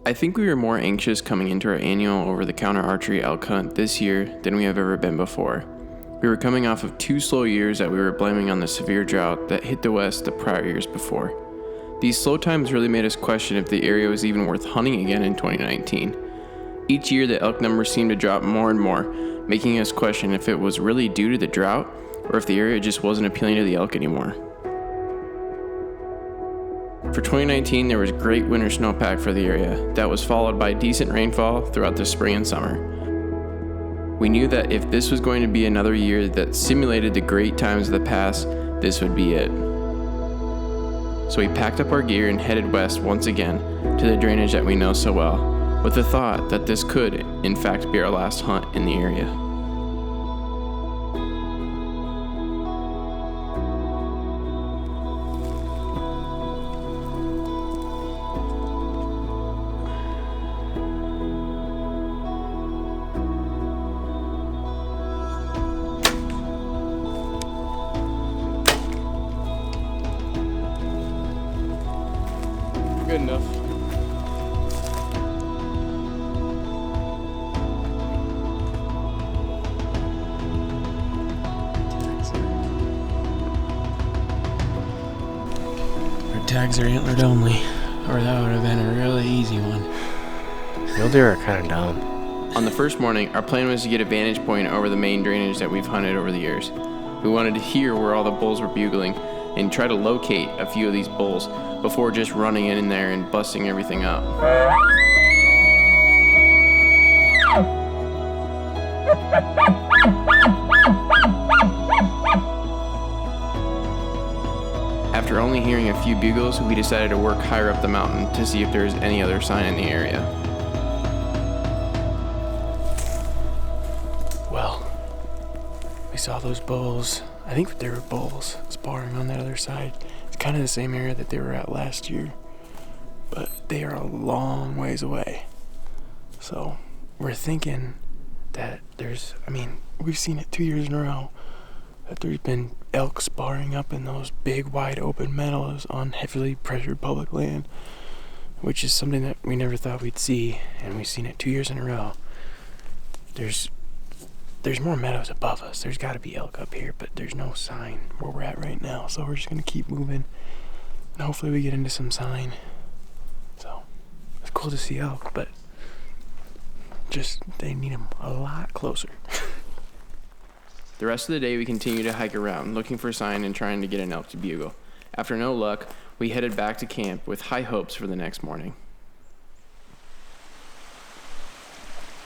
I think we were more anxious coming into our annual over-the-counter archery elk hunt this year than we have ever been before. We were coming off of 2 slow years that we were blaming on the severe drought that hit the West the prior years before. These slow times really made us question if the area was even worth hunting again in 2019. Each year the elk numbers seemed to drop more and more, making us question if it was really due to the drought or if the area just wasn't appealing to the elk anymore. For 2019, there was great winter snowpack for the area that was followed by decent rainfall throughout the spring and summer. We knew that if this was going to be another year that simulated the great times of the past, this would be it. So we packed up our gear and headed west once again to the drainage that we know so well, with the thought that this could, in fact, be our last hunt in the area. Good enough. Our tags are antlered only, or that would have been a really easy one. Mule deer are kind of dumb. On the first morning, our plan was to get a vantage point over the main drainage that we've hunted over the years. We wanted to hear where all the bulls were bugling and try to locate a few of these bulls before just running in there and busting everything up. After only hearing a few bugles, we decided to work higher up the mountain to see if there was any other sign in the area. Well, we saw those bulls. I think they were bulls sparring on that other side. It's kind of the same area that they were at last year, but they are a long ways away. So we're thinking that we've seen it 2 years in a row, that there's been elk sparring up in those big wide open meadows on heavily pressured public land, which is something that we never thought we'd see, and we've seen it 2 years in a row. There's more meadows above us. There's got to be elk up here, but there's no sign where we're at right now. So we're just going to keep moving, and hopefully we get into some sign. So it's cool to see elk, but just they need them a lot closer. The rest of the day we continued to hike around, looking for a sign and trying to get an elk to bugle. After no luck, we headed back to camp with high hopes for the next morning.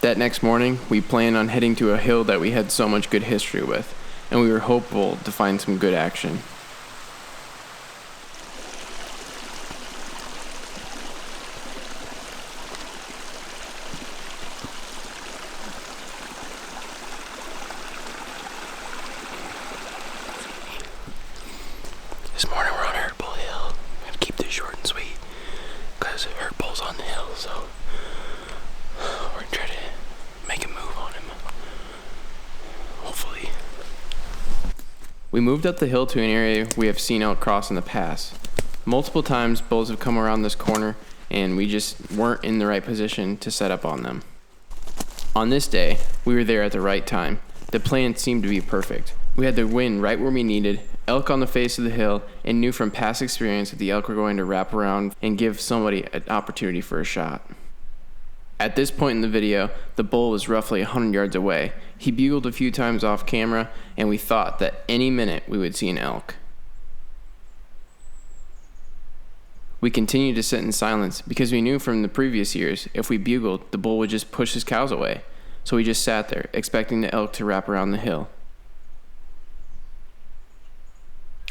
That next morning, we planned on heading to a hill that we had so much good history with, and we were hopeful to find some good action. This morning we're on Hurt Bull Hill. I'm going to keep this short and sweet, because Hurt Bull's on the hill, so we're going to try to make a move on him. Hopefully. We moved up the hill to an area we have seen elk cross in the past. Multiple times bulls have come around this corner and we just weren't in the right position to set up on them. On this day, we were there at the right time. The plan seemed to be perfect. We had the wind right where we needed, elk on the face of the hill, and knew from past experience that the elk were going to wrap around and give somebody an opportunity for a shot. At this point in the video, the bull was roughly 100 yards away. He bugled a few times off camera, and we thought that any minute we would see an elk. We continued to sit in silence because we knew from the previous years, if we bugled, the bull would just push his cows away. So we just sat there, expecting the elk to wrap around the hill.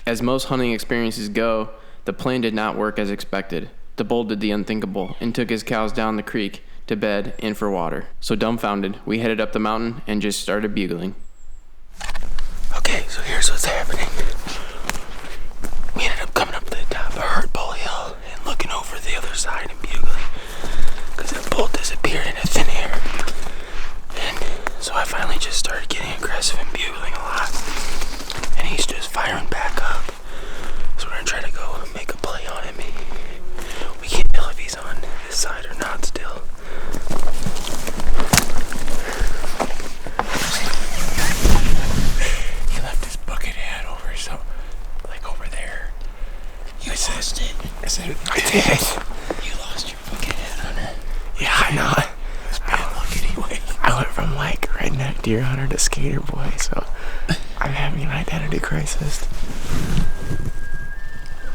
As most hunting experiences go, the plan did not work as expected. The bull did the unthinkable and took his cows down the creek to bed and for water. So dumbfounded, we headed up the mountain and just started bugling. Okay, so here's what's happening. We ended up coming up to the top of Hurt Bull Hill and looking over the other side and bugling, because that bull disappeared into thin air. And so I finally just started getting aggressive and bugling a lot, and he's just firing back up. So we're gonna try to go make a play on him. We can't tell if he's on this side or not still. I'm like redneck deer hunter to skater boy, so I'm having an identity crisis.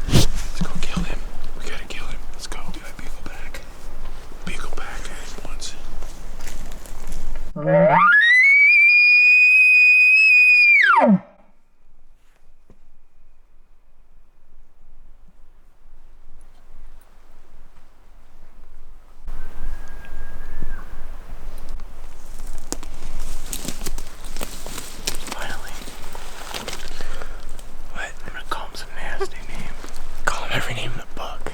Let's go kill him. We gotta kill him. Let's go. Do I bugle back? Bugle back at once. Every name in the book.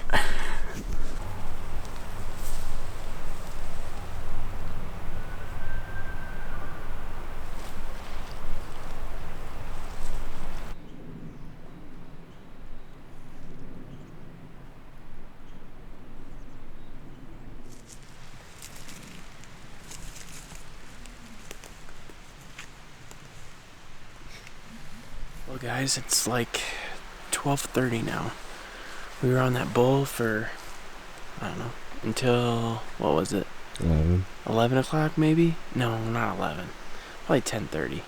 Well, guys, it's like 12:30 now. We were on that bull for, I don't know, until, what was it? 11 o'clock maybe? No, not 11. Probably 10:30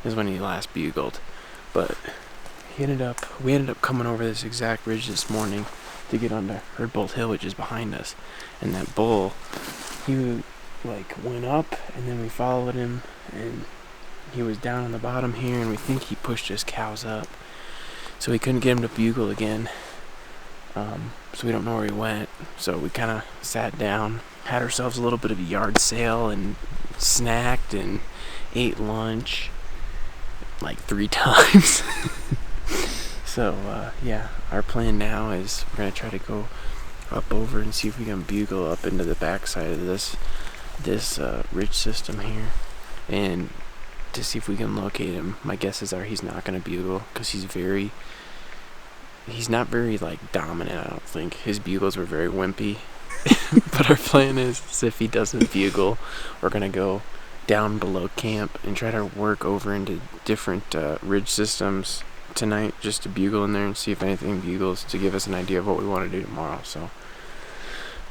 is when he last bugled. But we ended up coming over this exact ridge this morning to get onto Herdbolt Hill, which is behind us. And that bull, he like went up and then we followed him and he was down on the bottom here and we think he pushed his cows up. So we couldn't get him to bugle again. So we don't know where he went. So we kind of sat down, had ourselves a little bit of a yard sale and snacked and ate lunch like 3 times. So yeah, our plan now is we're gonna try to go up over and see if we can bugle up into the backside of this ridge system here and to see if we can locate him. My guesses are he's not gonna bugle because he's not very like dominant. I don't think his bugles were very wimpy. But our plan is if he doesn't bugle, we're gonna go down below camp and try to work over into different ridge systems tonight just to bugle in there and see if anything bugles to give us an idea of what we want to do tomorrow. So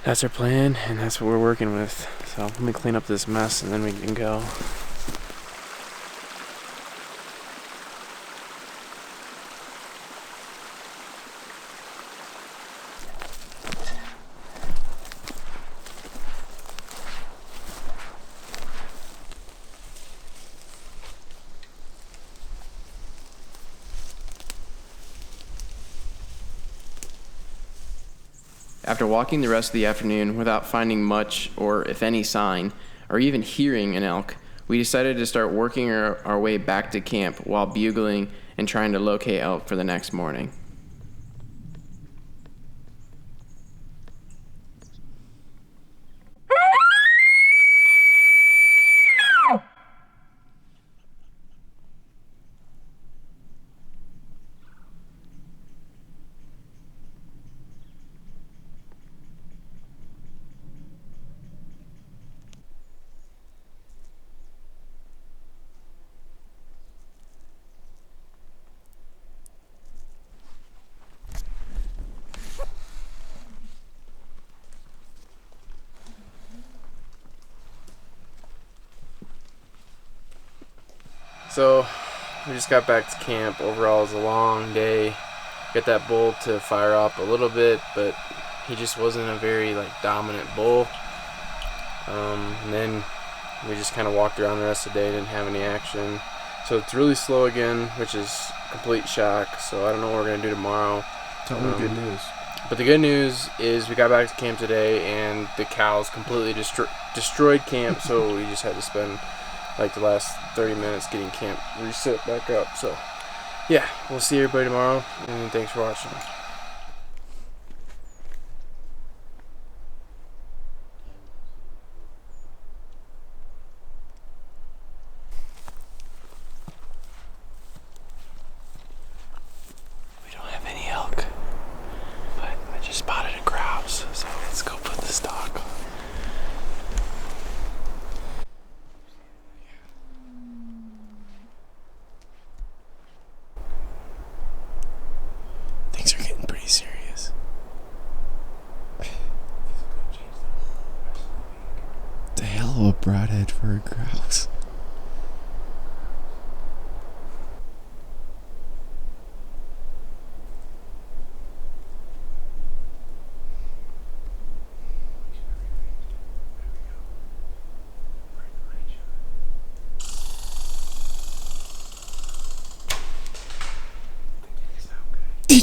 that's our plan and that's what we're working with. So let me clean up this mess and then we can go. After walking the rest of the afternoon without finding much or if any sign, or even hearing an elk, we decided to start working our way back to camp while bugling and trying to locate elk for the next morning. So we just got back to camp. Overall, it was a long day. Got that bull to fire up a little bit, but he just wasn't a very dominant bull. And then we just kind of walked around the rest of the day, didn't have any action. So it's really slow again, which is complete shock. So I don't know what we're gonna do tomorrow. Tell me the good news. But the good news is we got back to camp today, and the cows completely destroyed camp. So we just had to spend the last 30 minutes getting camp reset back up. So yeah, we'll see everybody tomorrow, and thanks for watching. We don't have any elk, but I just spotted a grouse, so let's go put the stock on. Things are getting pretty serious. The hell of a broadhead for a grouse.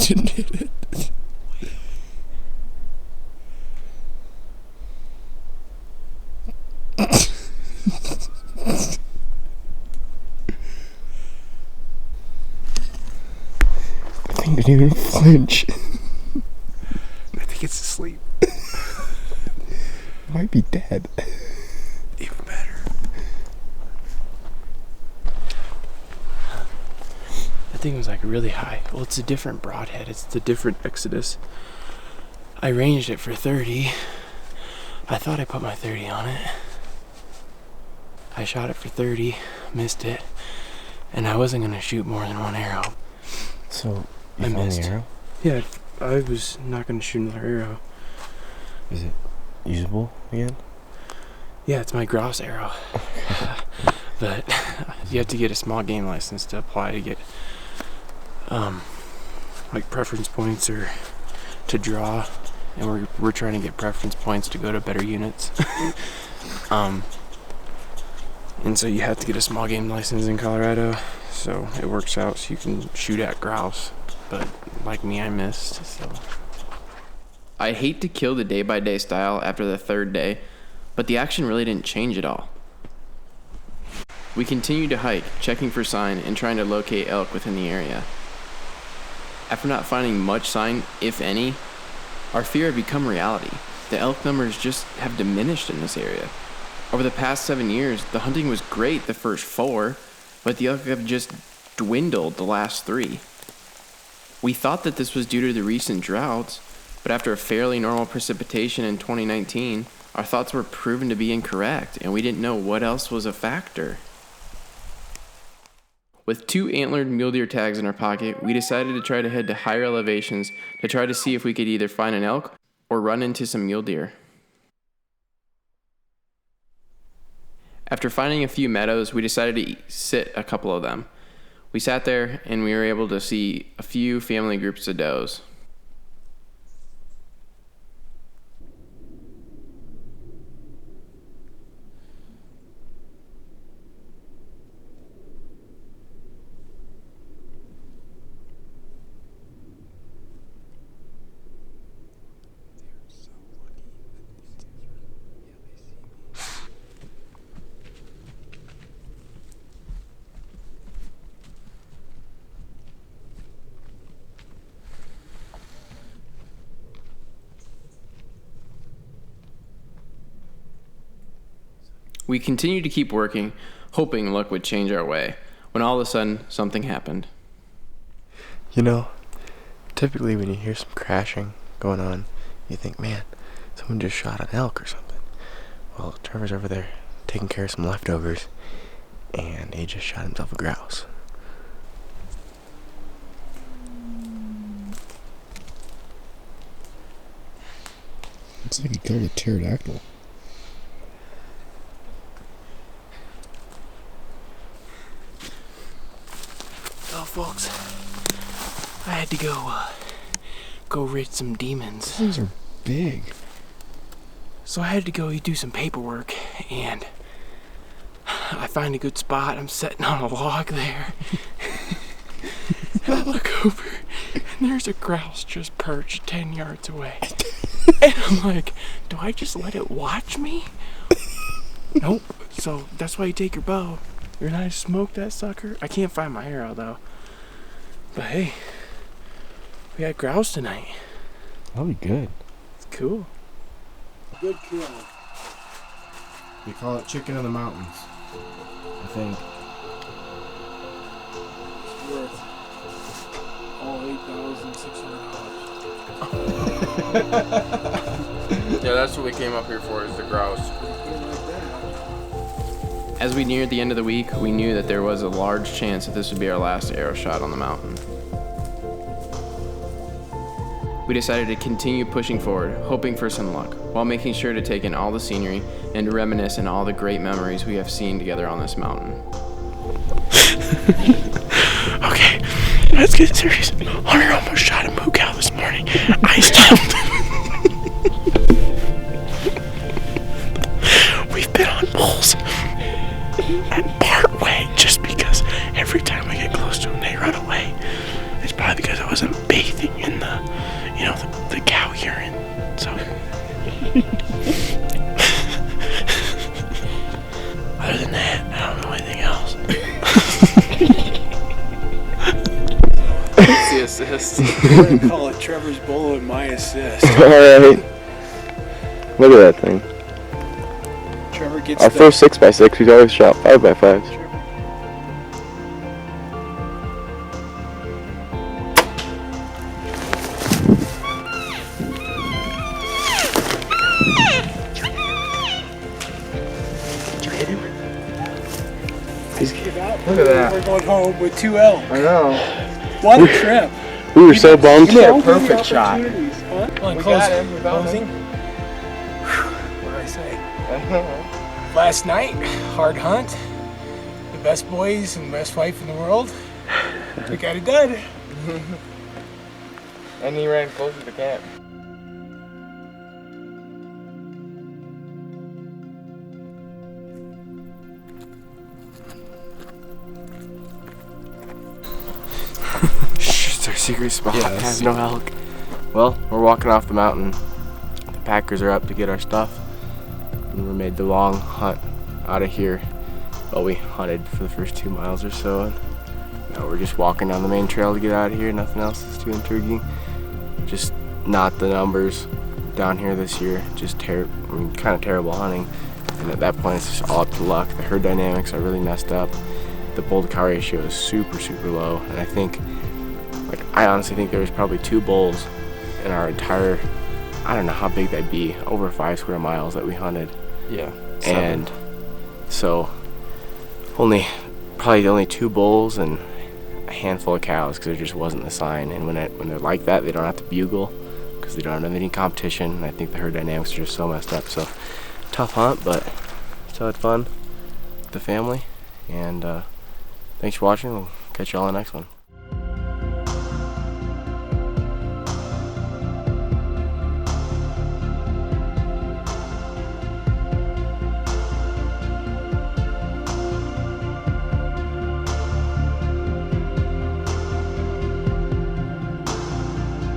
pigeon did it. I think it didn't even flinch. I think it's asleep. It might be dead. Even better. That thing was like really high. Well, it's a different broadhead. It's the different Exodus. I ranged it for 30. I thought I put my 30 on it. I shot it for 30, missed it, and I wasn't gonna shoot more than one arrow. So, you I found missed. the arrow? Yeah, I was not gonna shoot another arrow. Is it usable again? Yeah, it's my Grouse arrow. But you have to get a small game license to apply to get like preference points or to draw, and we're trying to get preference points to go to better units. And so you have to get a small game license in Colorado, so it works out so you can shoot at grouse. But like me, I missed, so. I hate to kill the day-by-day style after the third day, but the action really didn't change at all. We continued to hike, checking for sign and trying to locate elk within the area. After not finding much sign, if any, our fear had become reality. The elk numbers just have diminished in this area. Over the past 7 years, the hunting was great the first 4, but the elk have just dwindled the last 3. We thought that this was due to the recent droughts, but after a fairly normal precipitation in 2019, our thoughts were proven to be incorrect, and we didn't know what else was a factor. With 2 antlered mule deer tags in our pocket, we decided to try to head to higher elevations to try to see if we could either find an elk or run into some mule deer. After finding a few meadows, we decided to sit a couple of them. We sat there and we were able to see a few family groups of does. We continued to keep working, hoping luck would change our way, when all of a sudden, something happened. You know, typically when you hear some crashing going on, you think, man, someone just shot an elk or something. Well, Trevor's over there taking care of some leftovers, and he just shot himself a grouse. Looks like he killed a pterodactyl. Well, folks, I had to go rid some demons. Things are big. So I had to go do some paperwork, and I find a good spot. I'm sitting on a log there. And I look over, and there's a grouse just perched 10 yards away. And I'm like, do I just let it watch me? Nope. So that's why you take your bow. You're not gonna smoke that sucker. I can't find my arrow though. But hey, we had grouse tonight. That'll be good. It's cool. Good kill. We call it chicken in the mountains, I think. Worth all $8,600. Yeah, that's what we came up here for, is the grouse. As we neared the end of the week, we knew that there was a large chance that this would be our last arrow shot on the mountain. We decided to continue pushing forward, hoping for some luck, while making sure to take in all the scenery and to reminisce on all the great memories we have seen together on this mountain. Okay, let's get serious. Hunter almost shot a moo cow this morning. I stopped. We've been on bulls and part way just because every time we get close to them, they run away. It's probably because I wasn't bathing in the, you know, the cow urine. So. Other than that, I don't know anything else. That's the assist. We're gonna call it Trevor's Bowl and my assist. Alright. Look at that thing. Trevor gets Our first 6x6, he's always shot 5x5s. Look at that. We're going home with 2 elk. I know. What a trip. We were so bummed. You had a perfect shot. Huh? Well, We got him. We found closing. What did I say? Last night, hard hunt. The best boys and best wife in the world. We got it done. And he ran closer to camp. Shh, it's our secret spot. Yeah, It has no elk. Well, we're walking off the mountain. The packers are up to get our stuff. And we made the long hunt out of here. Well, we hunted for the first 2 miles or so. And now we're just walking down the main trail to get out of here. Nothing else is too intriguing. Just not the numbers down here this year. Just kind of terrible hunting. And at that point, it's just all up to luck. The herd dynamics are really messed up. The bull to cow ratio is super, super low. And I honestly think there was probably 2 bulls in our entire, I don't know how big that'd be, over 5 square miles that we hunted. Yeah. And so probably only 2 bulls and a handful of cows, because there just wasn't the sign. And when they're like that, they don't have to bugle because they don't have any competition. And I think the herd dynamics are just so messed up. So tough hunt, but still had fun with the family. And thanks for watching. We'll catch you all in the next one.